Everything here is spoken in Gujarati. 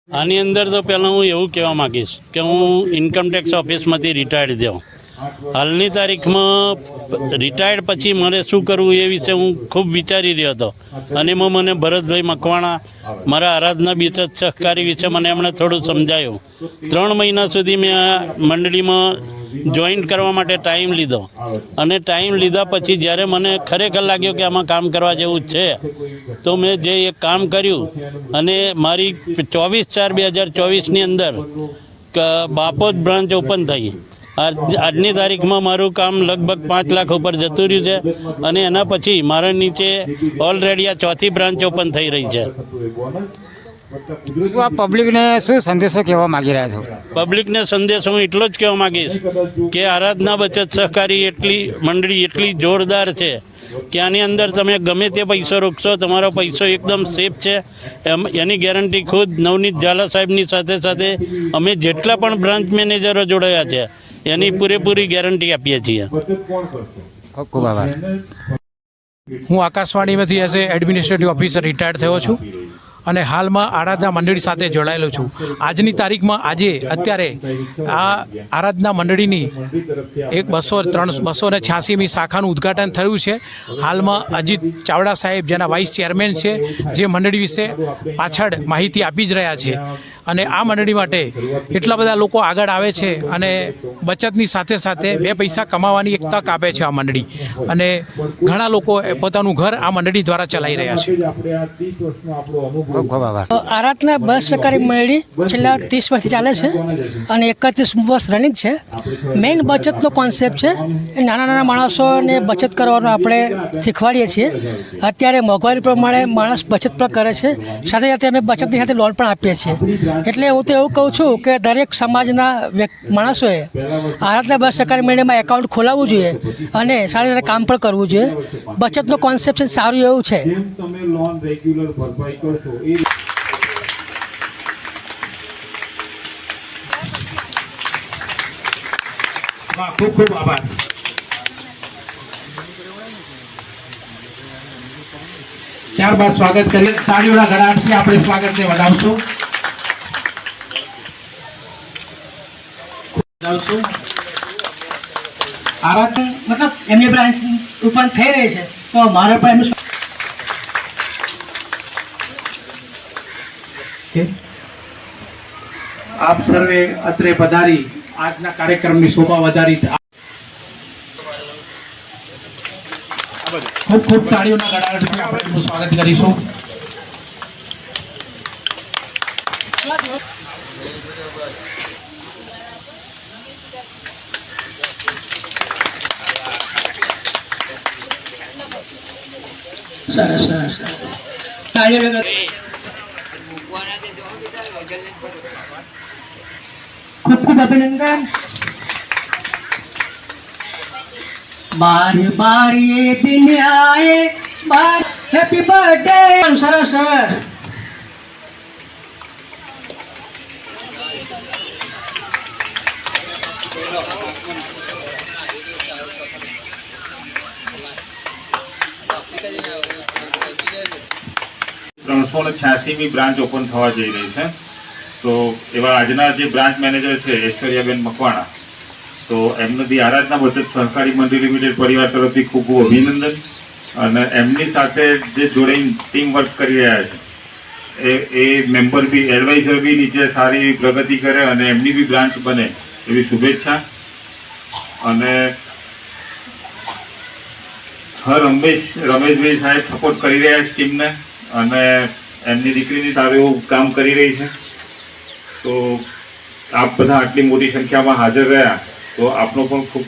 આની અંદર તો પહેલાં હું એવું કહેવા માગીશ કે હું ઇન્કમટેક્સ ઓફિસમાંથી રિટાયર્ડ થયો. હાલની તારીખમાં રિટાયર્ડ પછી મારે શું કરવું એ વિશે હું ખૂબ વિચારી રહ્યો હતો અને એમાં મને ભરતભાઈ મકવાણા મારા આરાધના બચત સહકારી વિશે મને એમણે થોડું સમજાયું. 3 મહિના સુધી મેં આ મંડળીમાં જોઈન્ટ કરવા માટે ટાઈમ લીધો અને ટાઈમ લીધા પછી જ્યારે મને ખરેખર લાગ્યું કે આમાં કામ કરવા જેવું છે તો મેં જે એક કામ કર્યું અને મારી 24/4/2024ની અંદર બાપોદ બ્રાન્ચ ઓપન થઈ. આજની તારીખમાં મારું કામ લગભગ 5 લાખ ઉપર જતું રહ્યું છે અને એના પછી મારા નીચે ઓલરેડી આ 4થી બ્રાન્ચ ઓપન થઈ રહી છે. શું આપ પબ્લિકને શું સંદેશો કહેવા માગી રહ્યા છો? પબ્લિકને સંદેશ હું એટલો જ કહેવા માગીશ કે આરાધના બચત સહકારી મંડળી એટલી જોરદાર છે કે આની અંદર તમે ગમે તે પૈસો રોકશો તમારો પૈસો એકદમ સેફ છે. એની ગેરંટી ખુદ નવનીત ઝાલા સાહેબની સાથે સાથે અમે જેટલા પણ બ્રાન્ચ મેનેજરો જોડાયા છે એની પૂરેપૂરી ગેરંટી આપીએ છીએ. ખૂબ ખૂબ આભાર. હું આકાશવાણીમાંથી as a administrative officer retired થયો છું અને હાલમાં આરાધના મંડળી સાથે જોડાયેલો છું. આજની તારીખમાં અત્યારે આ આરાધના મંડળીની 286મી શાખાનું ઉદ્ઘાટન થયું છે. હાલમાં અજીત ચાવડા સાહેબ જેના વાઇસ ચેરમેન છે જે મંડળી વિશે પાછળ માહિતી આપી જ રહ્યા છે અને આ મંડળી માટે એટલા બધા લોકો આગળ આવે છે અને બચતની સાથે સાથે 2 પૈસા કમાવાની એક તક આપે છે આ મંડળી અને ઘણા લોકો પોતાનું ઘર આ મંડળી દ્વારા ચલાવી રહ્યા છે. ખૂબ ખૂબ આભાર. આરાધના બચત સહકારી મંડળી છેલ્લા 30 વર્ષથી ચાલે છે અને 31 વર્ષ રનિંગ છે. મેઇન બચતનો કોન્સેપ્ટ છે એ નાના નાના માણસોને બચત કરવાનો આપણે શીખવાડીએ છીએ. અત્યારે મોંઘવારી પ્રમાણે માણસ બચત પણ કરે છે, સાથે સાથે અમે બચતની સાથે લોન પણ આપીએ છીએ. એટલે હું તો એવું કહું છું કે દરેક સમાજના માણસોએ આરાધના બચત સહકારી મંડળીમાં એકાઉન્ટ ખોલાવવું જોઈએ અને સારી રીતે કામ પણ કરવું જોઈએ. બચતનો કોન્સેપ્ટ સારું એવું છે. ખૂબ ખૂબ આભાર. ત્યારબાદ સ્વાગત કરીએ. તાળીઓના ગળાથી આપણે સ્વાગતને વધાવશું. આરાધના મતલબ એમની બ્રાન્ચ ઓપન થઈ રહી છે તો મારે પણ એમનું આપ સર્વે અત્રે પધારી આજના કાર્યક્રમની શોભા વધારી. ખૂબ ખૂબ તાળીઓના ગળાથી આપણે એમનું સ્વાગત કરીશું. સરસ સરસ તાળીઓ. ખૂબ ખૂબ અભિનંદન. બારી બારી એ દિન આયે બાર હેપી બર્થડે. સરસ સરસ. મી બ્રાન્ચ ઓપન થવા જઈ રહી છે. તો એવા આજના જે બ્રાન્ચ મેનેજર છે ઐશ્વર્યાબેન મકવાણા, તો એમને દી આરાધના બચત સહકારી મંડળી લિમિટેડ પરિવાર તરફથી ખૂબ ખૂબ અભિનંદન. અને એમની સાથે જે જોડાઈને ટીમ વર્ક કરી રહ્યા છે એ મેમ્બર બી એડવાઇઝર બી નીચે સારી પ્રગતિ કરે અને એમની બી બ્રાન્ચ બને એવી શુભેચ્છા. અને રમેશભાઈ સાહેબ સપોર્ટ કરી રહ્યા છે ટીમને અને એમની દીકરીની સારું એવું કામ કરી રહી છે. તો આપ બધા આટલી મોટી સંખ્યામાં હાજર રહ્યા તો આપનો પણ ખૂબ